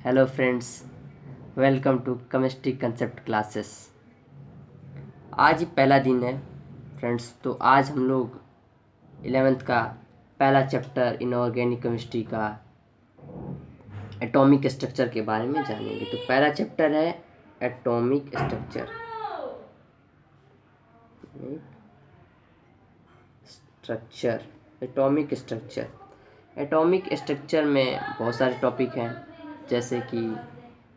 Hello friends, welcome to chemistry concept classes. आज ही पहला दिन है फ्रेंड्स, तो आज हम लोग 11th का पहला चैप्टर इनऑर्गेनिक केमिस्ट्री का एटॉमिक स्ट्रक्चर के बारे में जानेंगे। तो पहला चैप्टर है atomic structure. Atomic structure atomic structure में बहुत सारे टॉपिक हैं, जैसे कि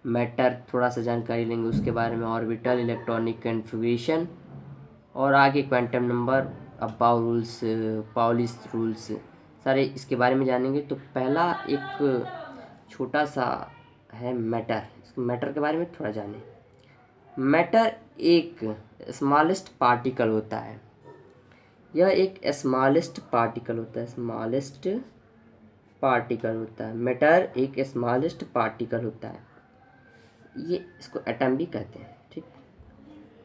मैटर थोड़ा सा जानकारी लेंगे उसके बारे में, ऑर्बिटल, इलेक्ट्रॉनिक कन्फिग्रेशन और आगे quantum number, Aufbau rules, Pauli's rules, सारे इसके बारे में जानेंगे। तो पहला एक छोटा सा है मैटर। मैटर के बारे में थोड़ा जानें। मैटर एक स्मॉलेस्ट पार्टिकल होता है। यह एक स्मॉलेस्ट पार्टिकल होता है। मैटर एक स्मॉलेस्ट पार्टिकल होता है। ये इसको एटम भी कहते हैं। ठीक,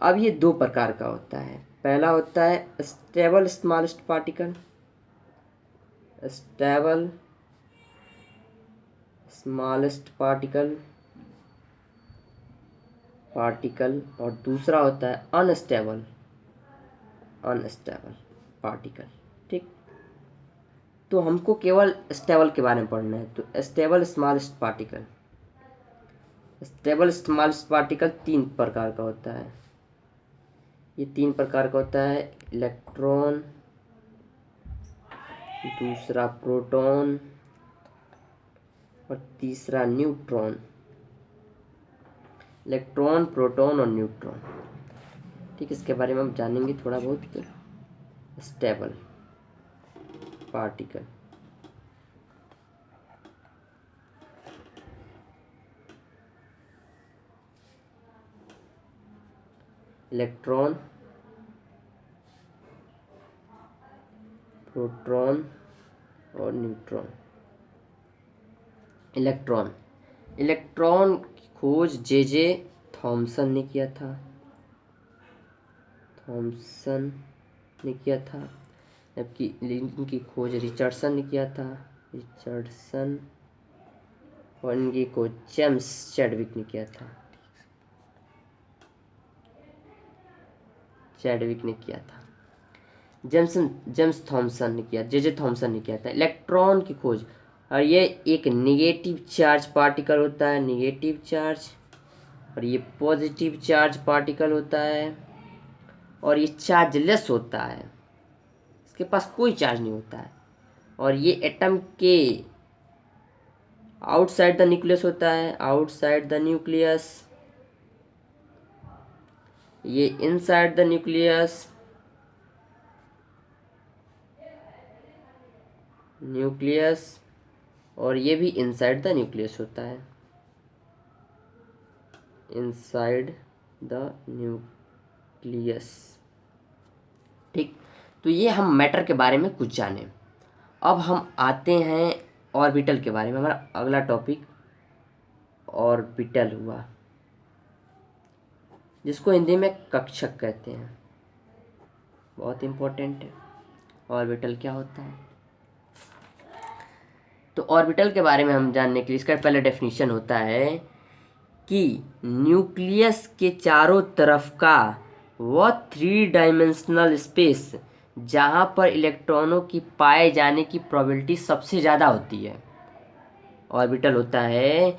अब ये दो प्रकार का होता है। पहला होता है stable smallest particle, stable smallest particle, और दूसरा होता है अनस्टेबल पार्टिकल। ठीक, तो हमको केवल स्टेबल के बारे में पढ़ना है। तो स्टेबल स्मॉलेस्ट पार्टिकल तीन प्रकार का होता है। ये तीन प्रकार का होता है: इलेक्ट्रॉन, दूसरा प्रोटॉन और तीसरा न्यूट्रॉन। इलेक्ट्रॉन, प्रोटॉन और न्यूट्रॉन। ठीक, इसके बारे में हम जानेंगे थोड़ा बहुत। स्टेबल पार्टिकल, इलेक्ट्रॉन, प्रोटॉन और न्यूट्रॉन। इलेक्ट्रॉन की खोज जे थॉमसन ने किया था, जबकि इनकी खोज रिचर्डसन ने किया था। और इनकी खोज जेम्स चैडविक ने किया था। जेम्स थॉमसन ने किया, जे थॉमसन ने किया था इलेक्ट्रॉन की खोज। और ये एक निगेटिव चार्ज पार्टिकल होता है, निगेटिव चार्ज, और ये पॉजिटिव चार्ज पार्टिकल होता है। और ये चार्जलेस होता है, इसके पास कोई चार्ज नहीं होता है। और ये एटम के आउटसाइड द न्यूक्लियस होता है, आउटसाइड द न्यूक्लियस। ये इनसाइड द न्यूक्लियस, और ये भी इनसाइड द न्यूक्लियस होता है, इनसाइड द न्यूक्लियस। ठीक, तो ये हम मैटर के बारे में कुछ जाने। अब हम आते हैं ऑर्बिटल के बारे में। हमारा अगला टॉपिक ऑर्बिटल हुआ, जिसको हिंदी में कक्षक कहते हैं। बहुत इम्पोर्टेंट है, ऑर्बिटल क्या होता है। तो ऑर्बिटल के बारे में हम जानने के लिए इसका पहले डेफिनेशन होता है कि न्यूक्लियस के चारों तरफ का वह 3 डायमेंशनल स्पेस जहाँ पर इलेक्ट्रॉनों की पाए जाने की प्रोबेबिलिटी सबसे ज़्यादा होती है। ऑर्बिटल होता है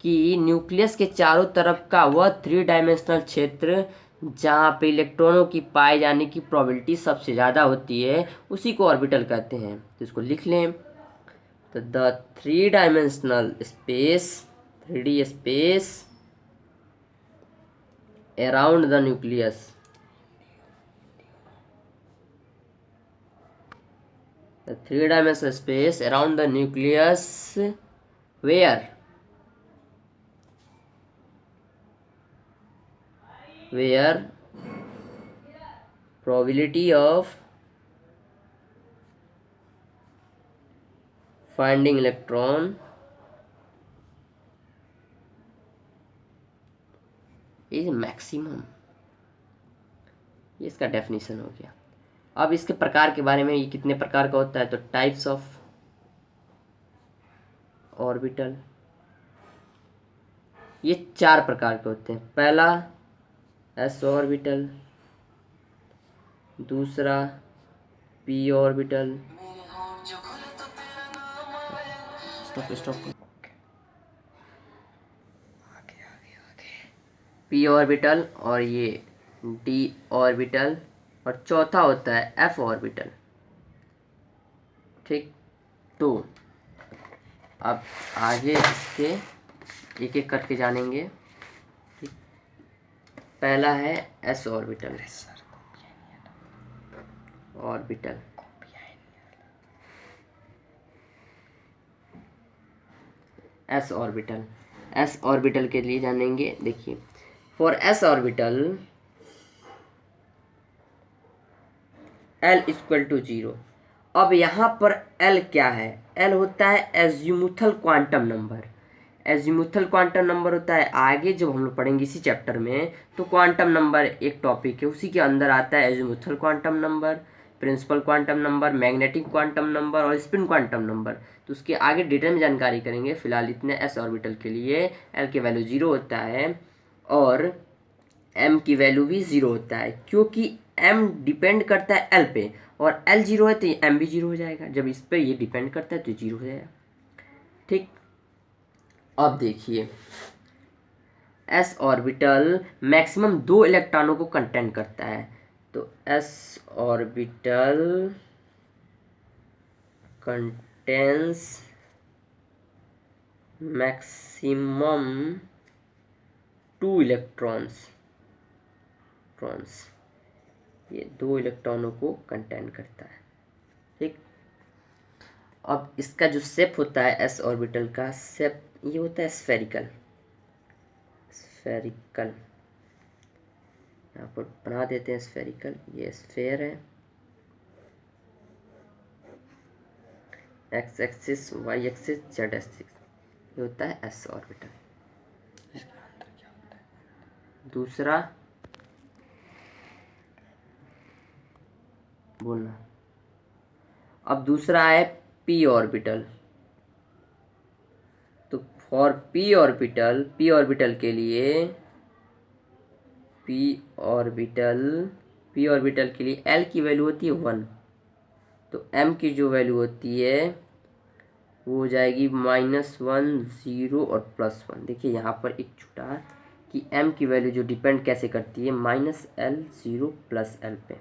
कि न्यूक्लियस के चारों तरफ का वह 3 डायमेंशनल क्षेत्र जहाँ पे इलेक्ट्रॉनों की पाए जाने की प्रोबेबिलिटी सबसे ज़्यादा होती है, उसी को ऑर्बिटल कहते हैं। तो इसको लिख लें। तो the 3 dimensional space, 3D space around the nucleus, the 3-dimensional space around the nucleus where probability of finding electron is maximum। ये इसका डेफिनेशन हो गया। अब इसके प्रकार के बारे में, ये कितने प्रकार का होता है। तो टाइप्स ऑफ ऑर्बिटल, ये 4 प्रकार के होते हैं। पहला s ऑर्बिटल, दूसरा p orbital, stop p orbital, और ये d ऑर्बिटल, और चौथा होता है f ऑर्बिटल। ठीक, तो अब आगे इसके एक एक करके जानेंगे। ठीक, पहला है s orbital. Orbital s orbital, s orbital के लिए जानेंगे। देखिए, for s orbital l equal to 0। अब यहाँ पर l क्या है? l होता है azimuthal quantum number. एज्यूमुथल quantum number होता है, आगे जब हम लोग पढ़ेंगे इसी चैप्टर में, तो क्वांटम नंबर एक टॉपिक है, उसी के अंदर आता है azimuthal quantum number, principal quantum number, magnetic quantum number और स्पिन क्वांटम नंबर। तो उसके आगे डिटेल में जानकारी करेंगे। फिलहाल इतने s ऑर्बिटल के लिए l की वैल्यू 0 होता है और m की वैल्यू भी 0 होता है, क्योंकि m डिपेंड करता है l पे, और l 0 है तो m भी 0 हो जाएगा। जब इस पे ये डिपेंड करता है तो 0 हो जाएगा। ठीक, अब देखिए, s ऑर्बिटल मैक्सिमम 2 इलेक्ट्रॉनों को कंटेन करता है। तो s orbital contains maximum 2 electrons, ये 2 इलेक्ट्रॉनों को कंटेन करता है। ठीक, अब इसका जो शेप होता है s ऑर्बिटल का शेप, ये होता है स्फेरिकल। यहाँ पर बना देते हैं स्फेरिकल। ये स्फेयर है, x axis, y axis, z axis, ये होता है s ऑर्बिटल। दूसरा बोलना, अब दूसरा है p ऑर्बिटल। तो फॉर p ऑर्बिटल के लिए p ऑर्बिटल के लिए l की वैल्यू होती है 1, तो m की जो वैल्यू होती है वो हो जाएगी -1, 0 और +1। देखिए यहाँ पर एक छुटा कि m की वैल्यू जो डिपेंड कैसे करती है, -l 0 +l पे।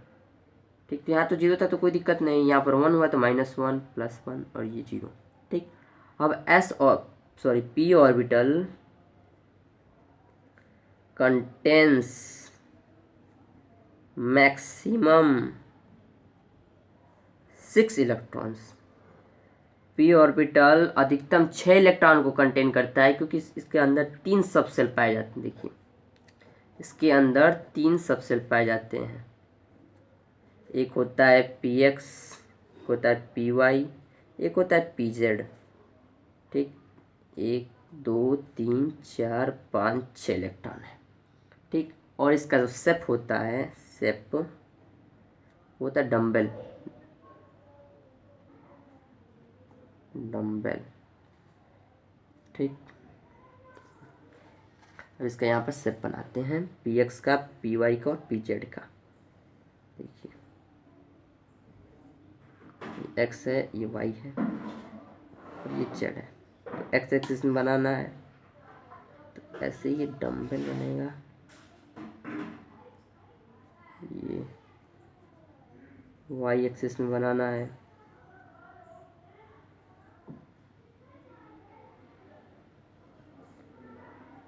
ठीक, तो यहाँ तो 0 था तो कोई दिक्कत नहीं, यहाँ पर 1 हुआ तो -1 +1 और ये 0। ठीक, अब p orbital contains maximum 6 electrons. p orbital अधिकतम 6 इलेक्ट्रॉन को कंटेन करता है, क्योंकि इसके अंदर 3 सबसेल पाए जाते हैं। देखिए, इसके अंदर 3 सबसेल पाए जाते हैं। एक होता है px, एक होता है py, एक होता है pz। ठीक, 1 2 3 4 5 6 इलेक्ट्रॉन है। ठीक, और इसका जो शेप होता है, शेप होता है डम्बल। ठीक, अब इसका यहाँ पर शेप बनाते हैं, px का, py का और pz का। देखिए, ये x है, ये y है और ये z है। तो x एक्सिस में बनाना है तो ऐसे ये डम्बल बनेगा। ये y एक्सिस में बनाना है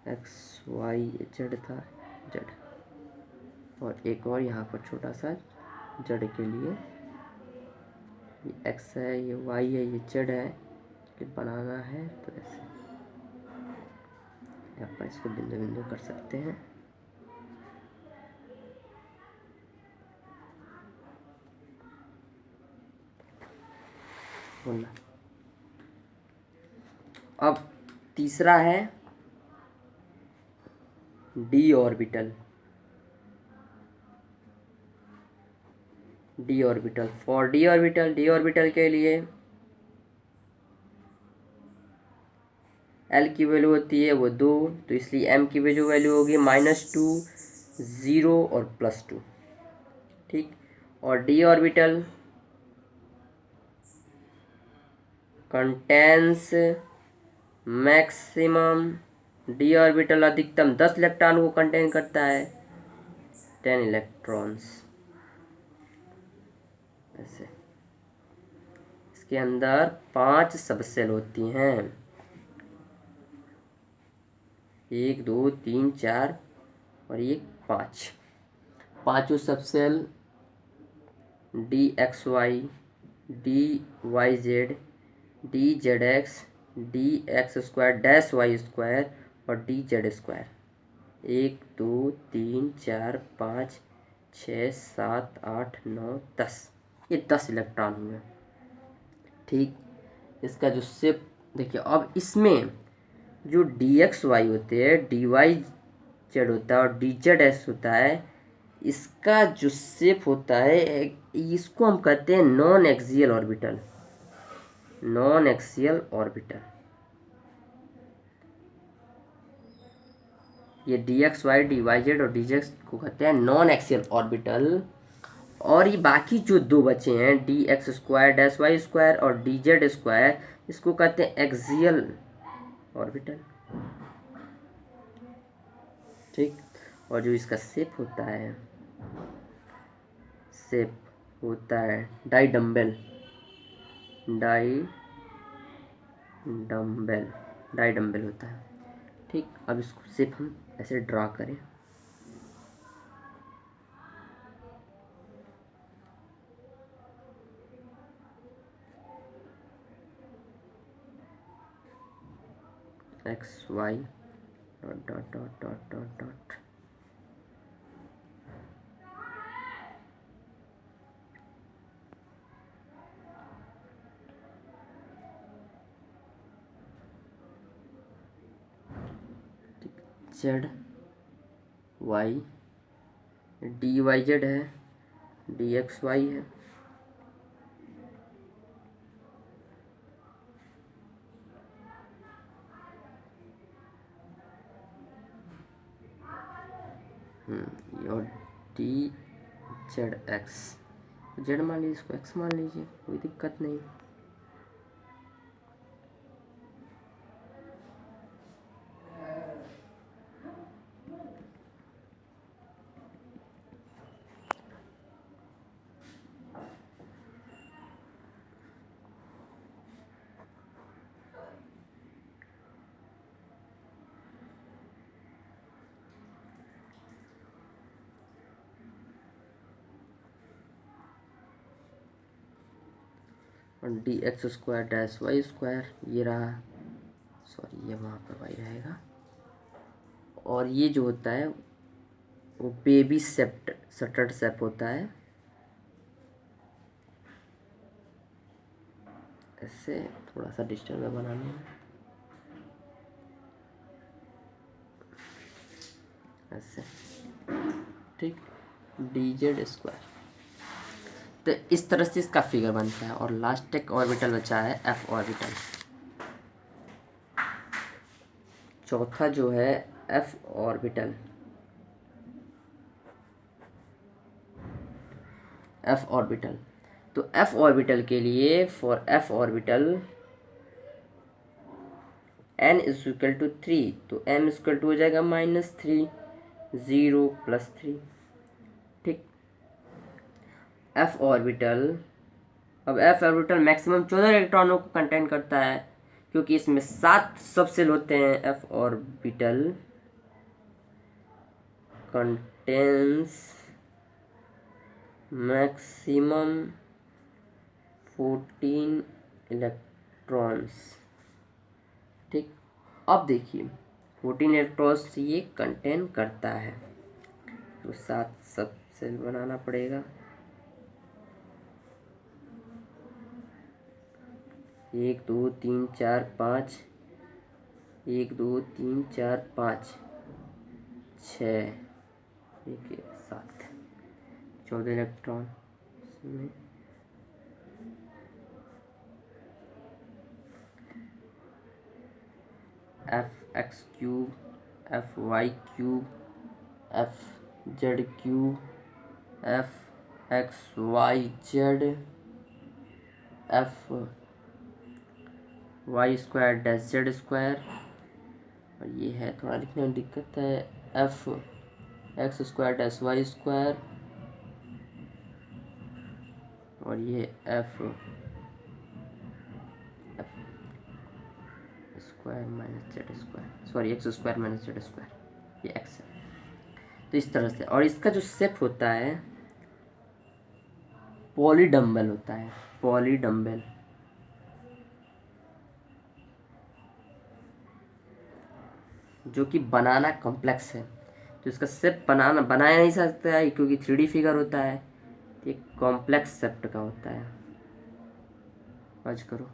x y, z था, z, और एक और यहाँ पर छोटा सा z के लिए, ये x है, ये y है, ये z है, ये बनाना है। तो ऐसे यहाँ पर इसको बिंदु बिंदु कर सकते हैं। बोलना, अब तीसरा है d orbital. For d orbital के लिए एल की वैल्यू होती है वो 2, तो इसलिए एम की वैल्यू होगी -2, 0 और +2। ठीक, और D orbital contains maximum, D orbital अधिकतम 10 इलेक्ट्रॉन को कंटेन करता है, 10 इलेक्ट्रॉन्स। ऐसे इसके अंदर 5 सबसेल होती हैं, 1 2 3 4 और ये 5। पांचों subshell DXY, DYZ, DZX, DX² -Y² और DZ²। 1 2 3 4 5 6 7 8 9 10, ये 10 इलेक्ट्रॉन हुए। ठीक, इसका जो शेप देखिए। अब इसमें जो DXY होते हैं, DYZ होता है और DZS होता है, इसका जो शेप होता है इसको हम कहते हैं non axial orbital. Non axial orbital, ये DXY, DYZ और DZ को कहते हैं नॉन एक्सियल ऑर्बिटल। और ये बाकी जो दो बचे हैं DX² -Y² और DZ², इसको कहते हैं एक्सियल ऑर्बिटल। ठीक, और जो इसका शेप होता है, शेप होता है डाई डम्बेल, डाई डम्बेल होता है। ठीक, अब इसको शेप हम ऐसे ड्रा करें। XY dot dot dot dot dot dot, Z Y, DYZ है, DXY है, और DZX। Z मान लीजिए, इसको X मान लीजिए, कोई दिक्कत नहीं। और DX² -Y², ये रहा, सॉरी ये वहाँ पर Y रहेगा। और ये जो होता है वो बेबी शटर्ड शेप होता है, ऐसे थोड़ा सा डिस्टर्ब बनाना है, ऐसे। ठीक, DZ²। तो इस तरह से इसका फिगर बनता है। और लास्ट एक ऑर्बिटल बचा है F ऑर्बिटल। चौथा जो है F ऑर्बिटल, F ऑर्बिटल। तो F ऑर्बिटल के लिए, फॉर F ऑर्बिटल n = 3, तो m = हो जाएगा -3, 0 + 3। ठीक, F ऑर्बिटल, अब F ऑर्बिटल मैक्सिमम 14 इलेक्ट्रॉनों को कंटेन करता है, क्योंकि इसमें 7 सबसेल होते हैं। F orbital contains maximum 14 electrons. ठीक, अब देखिए 14 इलेक्ट्रॉन्स ये कंटेन करता है, तो 7 सबसेल बनाना पड़ेगा। 1 2 3 4 5, 1 2 3 4 5 6, 7, 14 इलेक्ट्रॉन इसमें। F x cube, f y cube, f z cube, f x y z, f y square dash z square, और ये है थोड़ा लिखने में दिक्कत है, f x square dash y square, और ये f square minus z square, sorry x square minus z square, ये एक्स है। तो इस तरह से, और इसका जो शेप होता है पॉलीडम्बल होता है, पॉलीडम्बल, जो कि बनाना कॉम्प्लेक्स है। तो इसका शेप बनाया नहीं सकता है क्योंकि 3D फिगर होता है, ये कॉम्प्लेक्स शेप का होता है। आज करो।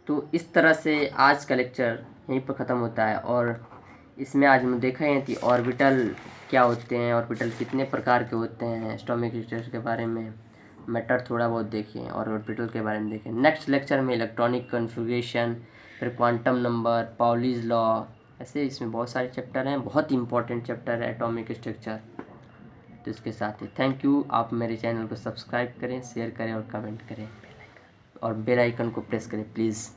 तो इस तरह से आज का लेक्चर यहीं पर ख़त्म होता है, और इसमें आज हम देखा है कि ऑर्बिटल क्या होते हैं, ऑर्बिटल कितने प्रकार के होते हैं, एटॉमिक स्ट्रक्चर के बारे में, मैटर थोड़ा बहुत देखें और ऑर्बिटल के बारे में देखें। नेक्स्ट लेक्चर में इलेक्ट्रॉनिक कन्फिग्रेशन, फिर क्वांटम नंबर, पाउलीज लॉ, ऐसे इसमें बहुत सारे चैप्टर हैं, बहुत इंपॉर्टेंट चैप्टर है एटॉमिक स्ट्रक्चर। तो इसके साथ ही थैंक यू, आप मेरे चैनल को सब्सक्राइब करें, शेयर करें और कमेंट करें, और बेल आइकन को प्रेस करें प्लीज़।